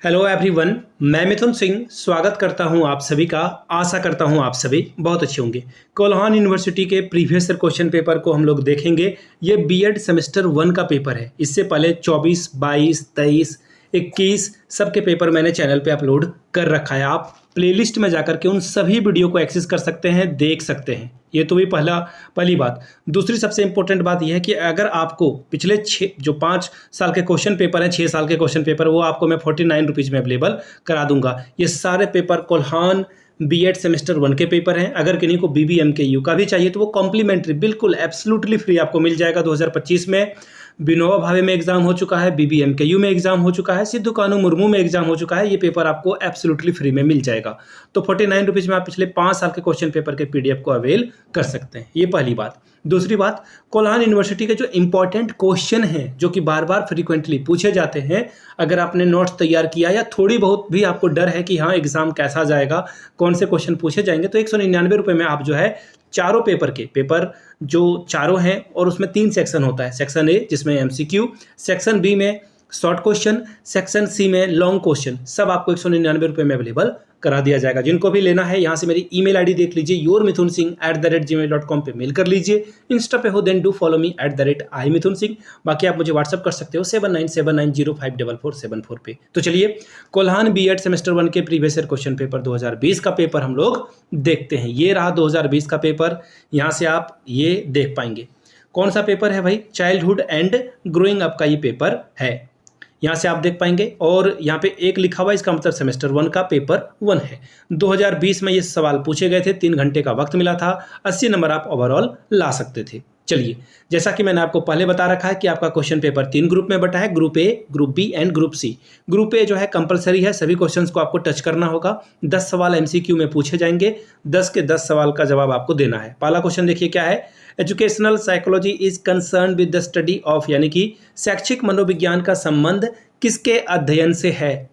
Hello everyone, मैं मिथुन सिंह स्वागत करता हूं आप सभी का। आशा करता हूं आप सभी बहुत अच्छे होंगे। कोल्हान यूनिवर्सिटी के प्रीवियस ईयर क्वेश्चन पेपर को हम लोग देखेंगे। ये बीएड सेमेस्टर 1 का पेपर है। इससे पहले 24, 22, 23, 21 सबके पेपर मैंने चैनल पे अपलोड कर रखा है। आप प्लेलिस्ट में जाकर के उन सभी वीडियो को एक्सेस कर सकते हैं, देख सकते हैं। ये तो भी पहली बात। दूसरी सबसे इंपॉर्टेंट बात यह है कि अगर आपको पिछले 5 साल के क्वेश्चन पेपर हैं, 6 साल के क्वेश्चन पेपर, वो आपको मैं 49 रुपीज़ में अवेलेबल करा दूंगा। ये सारे पेपर कोल्हान बीएड सेमेस्टर 1 के पेपर हैं। अगर किन्हीं को बीबीएमकेयू का भी चाहिए तो वो कॉम्प्लीमेंट्री बिल्कुल एब्सोल्युटली फ्री आपको मिल जाएगा। 2025 में विनोबा भावे में एग्जाम हो चुका है, बीबीएमकेयू में एग्जाम हो चुका है, सिद्धू कानू मुर्मू में एग्जाम हो चुका है। ये पेपर आपको एब्सोल्युटली फ्री में मिल जाएगा। तो 49 रुपीज़ में आप पिछले 5 साल के क्वेश्चन पेपर के पीडीएफ को अवेल कर सकते हैं। ये पहली बात। दूसरी बात, कोल्हान यूनिवर्सिटी के जो इंपॉर्टेंट क्वेश्चन हैं जो कि बार बार फ्रीक्वेंटली पूछे जाते हैं, अगर आपने नोट्स तैयार किया या थोड़ी बहुत भी आपको डर है कि हाँ एग्जाम कैसा जाएगा, कौन से क्वेश्चन पूछे जाएंगे, तो 199 रुपये में आप जो है चारों पेपर जो चारों हैं, और उसमें 3 सेक्शन होता है। सेक्शन ए जिसमें एमसीक्यू, सेक्शन बी में शॉर्ट क्वेश्चन, सेक्शन सी में लॉन्ग क्वेश्चन, सब आपको 199 रुपये में अवेलेबल करा दिया जाएगा। जिनको भी लेना है यहाँ से मेरी ईमेल आईडी देख लीजिए, yourmithunsinh@gmail.com पे मेल कर लीजिए। इंस्टा पे हो then do follow me @imithunsinh। बाकी आप मुझे व्हाट्सअप कर सकते हो 7979054474 पे। तो चलिए कोल्हान बीएड सेमेस्टर 1 के प्रीवियस ईयर क्वेश्चन पेपर 2020 का पेपर हम लोग देखते हैं। ये रहा 2020 का पेपर, यहाँ से आप ये देख पाएंगे। कौन सा पेपर है भाई? चाइल्डहुड एंड ग्रोइंग अप का ये पेपर है। यहाँ से आप देख पाएंगे, और यहाँ पे एक लिखा हुआ है, इसका मतलब सेमेस्टर 1 का पेपर 1 है। 2020 में ये सवाल पूछे गए थे, 3 घंटे का वक्त मिला था, 80 नंबर आप ओवरऑल ला सकते थे। चलिए, जैसा कि मैंने आपको पहले बता रखा है कि आपका क्वेश्चन पेपर 3 ग्रुप में बटा है, group A, group B and group C. Group A जो है कंपलसरी है, सभी क्वेश्चंस को आपको टच करना होगा। 10 सवाल एमसीक्यू में पूछे जाएंगे, 10 के 10 सवाल का जवाब आपको देना है। पहला क्वेश्चन देखिए क्या है। Educational psychology is concern with the study of, यानी कि शैक्षिक मनोविज्ञान का संबंध किसके अध्ययन से है?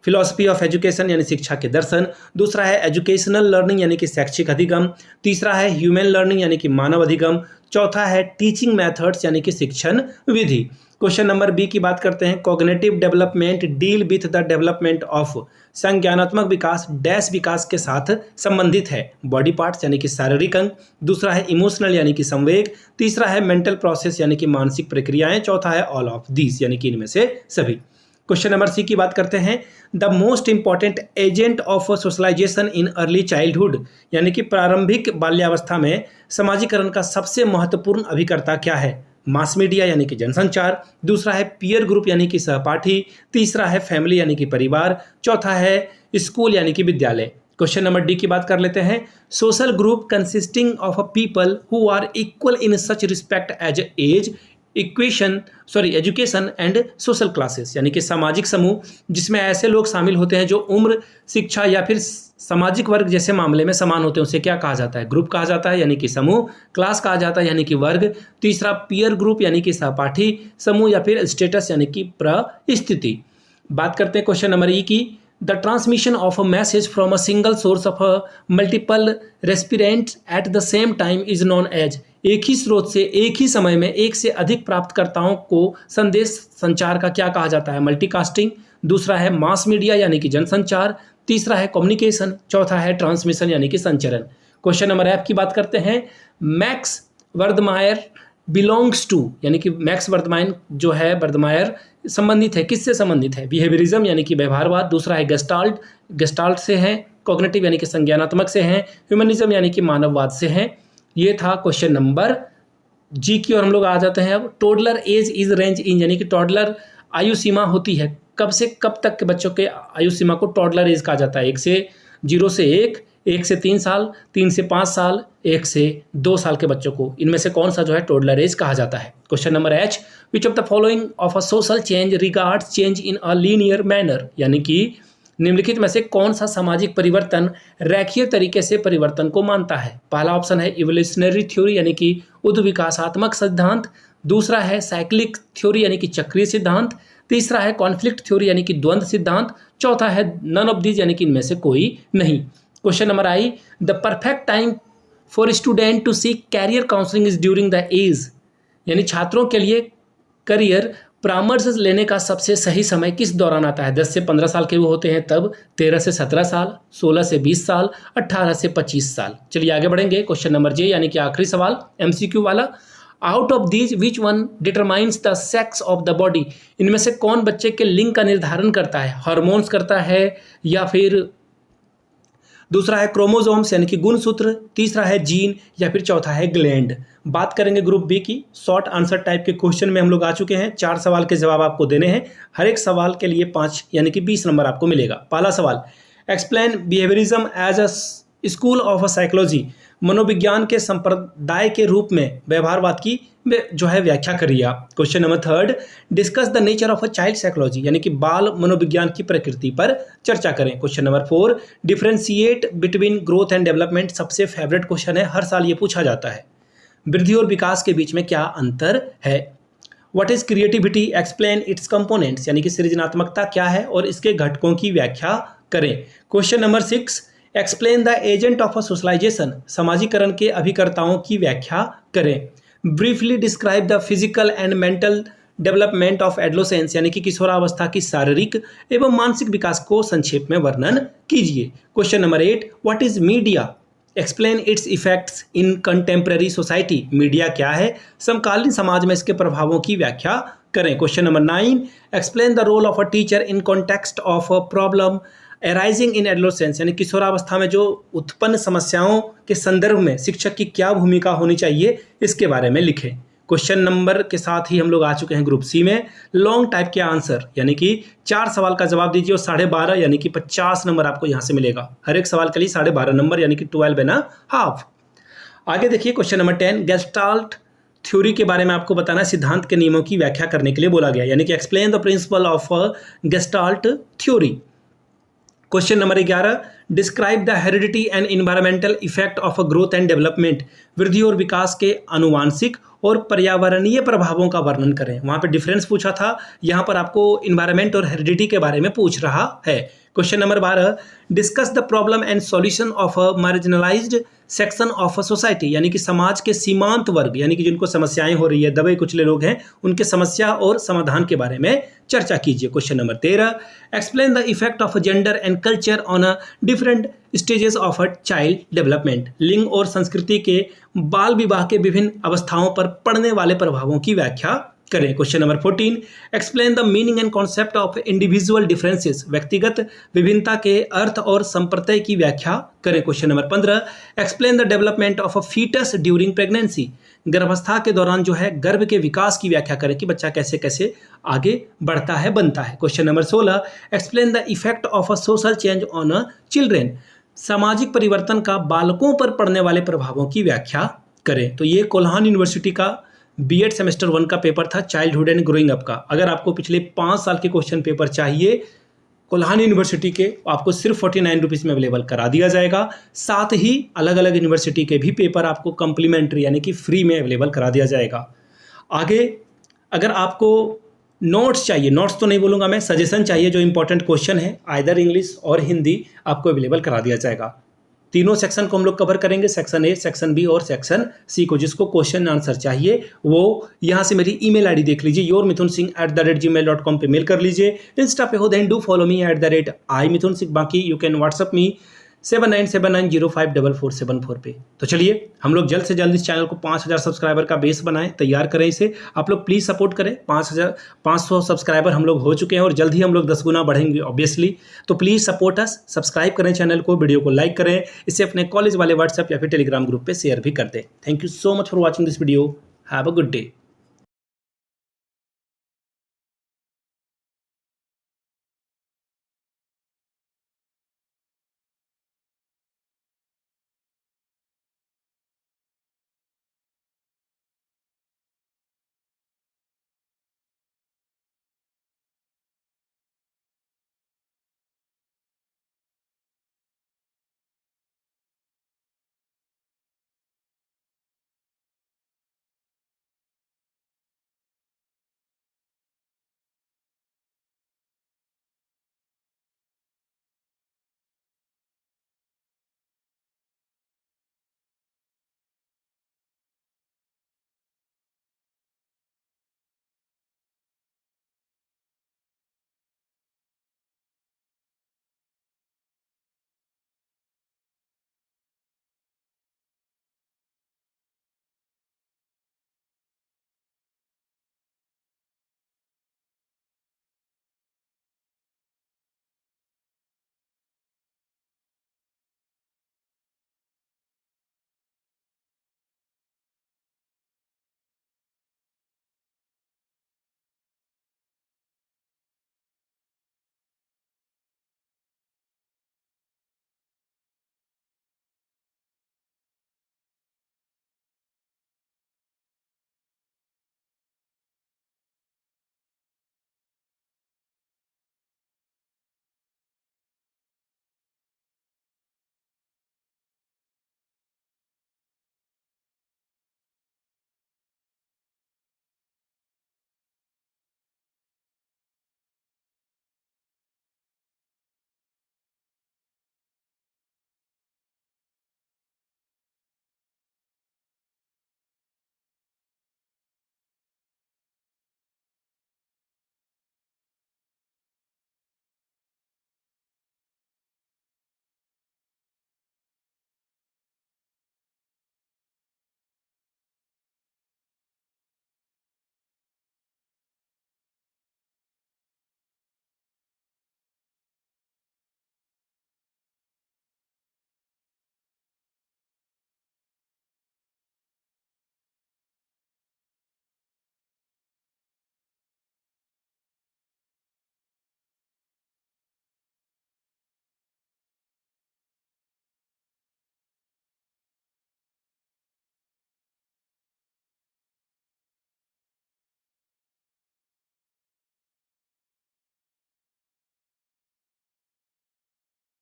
फिलॉसफी ऑफ एजुकेशन यानी शिक्षा के दर्शन। दूसरा है एजुकेशनल लर्निंग यानी कि शैक्षिक अधिगम। तीसरा है ह्यूमन लर्निंग यानी कि मानव अधिगम। चौथा है टीचिंग मेथड्स यानी कि शिक्षण विधि। क्वेश्चन नंबर बी की बात करते हैं। Cognitive development deal with the development of, संज्ञानात्मक विकास डैश विकास के साथ संबंधित है? बॉडी पार्ट्स यानी कि शारीरिक अंग। दूसरा है इमोशनल यानी कि संवेग। तीसरा है मेंटल प्रोसेस यानी कि मानसिक प्रक्रियाएं। चौथा है ऑल ऑफ दीज यानी कि इनमें से सभी। क्वेश्चन नंबर सी की बात करते हैं। The most important agent of socialisation in early childhood, यानी कि प्रारंभिक बाल्यावस्था में समाजीकरण का सबसे महत्वपूर्ण अभिकर्ता क्या है? मास मीडिया यानी कि जनसंचार। दूसरा है पीयर ग्रुप यानी कि सहपाठी। तीसरा है फैमिली यानी कि परिवार। चौथा है स्कूल यानी कि विद्यालय। क्वेश्चन नंबर डी की बात कर लेते हैं। Social group consisting of a people who are equal in such respect as age, education and social classes, यानी कि सामाजिक समूह जिसमें ऐसे लोग शामिल होते हैं जो उम्र, शिक्षा या फिर सामाजिक वर्ग जैसे मामले में समान होते हैं, उसे क्या कहा जाता है? ग्रुप कहा जाता है यानी कि समूह। क्लास कहा जाता है यानी कि वर्ग। तीसरा पीयर ग्रुप यानी कि सहपाठी समूह, या फिर स्टेटस यानी कि परिस्थिति। बात करते हैं क्वेश्चन नंबर ई की। The transmission of a message from a single source of a multiple recipients at the same time is known as, एक ही स्रोत से एक ही समय में एक से अधिक प्राप्तकर्ताओं को संदेश संचार का क्या कहा जाता है? मल्टीकास्टिंग। दूसरा है मास मीडिया यानी कि जनसंचार। तीसरा है कम्युनिकेशन। चौथा है ट्रांसमिशन यानी कि संचरण। क्वेश्चन नंबर एफ की बात करते हैं। मैक्स वर्दमायर बिलोंग्स टू, यानी कि मैक्स जो है वर्दमायर संबंधित है, किससे संबंधित है? बिहेवियरिज्म यानी कि व्यवहारवाद। दूसरा है गेस्टाल्ट से है। कॉग्निटिव यानी कि संज्ञानात्मक से है। ह्यूमनिज्म यानी कि मानववाद से है। ये था क्वेश्चन नंबर जी की, और हम लोग आ जाते हैं अब। Toddler age is range in, यानी कि टोडलर आयु सीमा होती है, कब से कब तक के बच्चों के आयु सीमा को टोडलर एज कहा जाता है? 0 से 1, 1 से 3 साल, 3 से 5 साल, 1 से 2 साल के बच्चों को, इनमें से कौन सा जो है टोडलर एज कहा जाता है? Question number H. Which of the following of a social change regards change in a linear manner, यानी कि निम्नलिखित में से कौन सा सामाजिक परिवर्तन रेखीय तरीके से परिवर्तन को मानता है? पहला ऑप्शन है इवोल्यूशनरी थ्योरी यानी कि उद्विकासात्मक सिद्धांत। दूसरा है साइक्लिक थ्योरी यानी कि चक्रीय सिद्धांत। तीसरा है कॉन्फ्लिक्ट थ्योरी यानी कि द्वंद्व सिद्धांत। चौथा है नन ऑफ दीज यानी कि इनमें से कोई नहीं। Question number I. The perfect time for student to seek career counselling is during the age, यानी छात्रों के लिए करियर परामर्श लेने का सबसे सही समय किस दौरान आता है? 10 से 15 साल के वो होते हैं तब, 13 से 17 साल, 16 से 20 साल, 18 से 25 साल। चलिए आगे बढ़ेंगे। क्वेश्चन नंबर जे यानी कि आखिरी सवाल MCQ वाला। Out of these which one determines the sex of the body? इनमें से कौन बच्चे के लिंग का निर्धारण करता है? हार्मोन्स करता है, या फिर दूसरा है क्रोमोसोम्स यानी कि गुणसूत्र, तीसरा है जीन, या फिर चौथा है ग्लैंड। बात करेंगे ग्रुप बी की। शॉर्ट आंसर टाइप के क्वेश्चन में हम लोग आ चुके हैं। 4 सवाल के जवाब आपको देने हैं, हर एक सवाल के लिए 5 यानी कि 20 नंबर आपको मिलेगा। पहला सवाल, explain behaviourism as a school of a psychology. मनोविज्ञान के संप्रदाय के रूप में व्यवहारवाद की जो है व्याख्या करिए आप। Question number 3, discuss the nature of a child psychology यानी कि बाल मनोविज्ञान की प्रकृति पर चर्चा करें। Question number 4, differentiate between growth and development. सबसे फेवरेट क्वेश्चन है, हर साल ये पूछा जाता है। वृद्धि और विकास के बीच में क्या अंतर है? What is creativity? Explain it's components यानी कि सृजनात्मकता क्या है और इसके घटकों की व्याख्या करें। Question number 6, explain the agent of a socialisation. समाजीकरण के अभिकर्ताओं की व्याख्या करें। Briefly describe the physical and mental development of adolescence यानी कि किशोरावस्था की शारीरिक एवं मानसिक विकास को संक्षेप में वर्णन कीजिए। Question number 8, what is media? Explain it's effects in contemporary society. Media क्या है? समकालीन समाज में इसके प्रभावों की व्याख्या करें। Question number 9, explain the role of a teacher in context of a problem arising in adolescence यानी किशोरावस्था में जो उत्पन्न समस्याओं के संदर्भ में शिक्षक की क्या भूमिका होनी चाहिए, इसके बारे में लिखें। क्वेश्चन नंबर के साथ ही हम लोग आ चुके हैं ग्रुप सी में। लॉन्ग टाइप के आंसर यानी कि 4 सवाल का जवाब दीजिए और 12.5 यानी कि 50 नंबर आपको यहाँ से मिलेगा। हर एक सवाल के लिए 12.5 नंबर यानी कि 12.5। आगे देखिए क्वेश्चन नंबर 10, गेस्टाल्ट थ्योरी के बारे में आपको बताना है। सिद्धांत के नियमों की व्याख्या करने के लिए बोला गया यानी कि explain the principle of gestalt theory. Question number 11, describe the heredity and environmental effect of a growth and development. वृद्धि और विकास के अनुवांशिक और पर्यावरणीय प्रभावों का वर्णन करें। वहाँ पे डिफरेंस पूछा था, यहाँ पर आपको इन्वायरमेंट और हेरिडिटी के बारे में पूछ रहा है। Question number 12, discuss the problem and solution of a marginalised section of a society यानी कि समाज के सीमांत वर्ग यानी कि जिनको समस्याएं हो रही है, दबे कुचले लोग हैं, उनके समस्या और समाधान के बारे में चर्चा कीजिए। Question number 13, explain the effect of gender and culture on a different stages of a child development. लिंग और संस्कृति के बाल विवाह के विभिन्न अवस्थाओं पर पड़ने वाले प्रभावों की व्याख्या करें। Question number 14, explain the meaning and concept of individual differences. व्यक्तिगत विभिन्नता के अर्थ और संप्रत्यय की व्याख्या करें। Question number 15, explain the development of a foetus during pregnancy. गर्भावस्था के दौरान जो है गर्भ के विकास की व्याख्या करें कि बच्चा कैसे कैसे आगे बढ़ता है, बनता है। Question number 16, explain the effect of a social change on a children. सामाजिक परिवर्तन का बालकों पर पड़ने वाले प्रभावों की व्याख्या करें। तो ये कोल्हान यूनिवर्सिटी का बीएड सेमेस्टर 1 का पेपर था, चाइल्डहुड एंड ग्रोइंग अप का। अगर आपको पिछले 5 साल के क्वेश्चन पेपर चाहिए कोल्हान यूनिवर्सिटी के, आपको सिर्फ 49 रुपीज़ में अवेलेबल करा दिया जाएगा। साथ ही अलग अलग यूनिवर्सिटी के भी पेपर आपको कम्प्लीमेंट्री यानी कि फ्री में अवेलेबल करा दिया जाएगा। आगे अगर आपको नोट्स चाहिए, नोट्स तो नहीं बोलूँगा मैं, सजेशन चाहिए, जो इंपॉर्टेंट क्वेश्चन है आइदर इंग्लिश और हिंदी आपको अवेलेबल करा दिया जाएगा। तीनों सेक्शन को हम लोग कवर करेंगे, सेक्शन ए, सेक्शन बी और सेक्शन सी को। जिसको क्वेश्चन आंसर चाहिए वो यहाँ से मेरी ईमेल आईडी देख लीजिए, yourmithunsingh@gmail.com पे मेल कर लीजिए। इंस्टा पे हो then do follow me @imithunsingh। बाकी यू कैन व्हाट्सअप मी 7979054474 पे। तो चलिए हम लोग जल्द से जल्द इस चैनल को 5000 सब्सक्राइबर का बेस बनाएं, तैयार करें इसे। आप लोग प्लीज़ सपोर्ट करें। 500 सब्सक्राइबर हम लोग हो चुके हैं और जल्द ही हम लोग 10 गुना बढ़ेंगे ऑब्वियसली। तो प्लीज़ सपोर्ट अस, सब्सक्राइब करें चैनल को, वीडियो को लाइक करें, इसे अपने कॉलेज वाले व्हाट्सएप या फिर टेलीग्राम ग्रुप पर शेयर भी कर दें। Thank you so much for watching this video. Have a good day.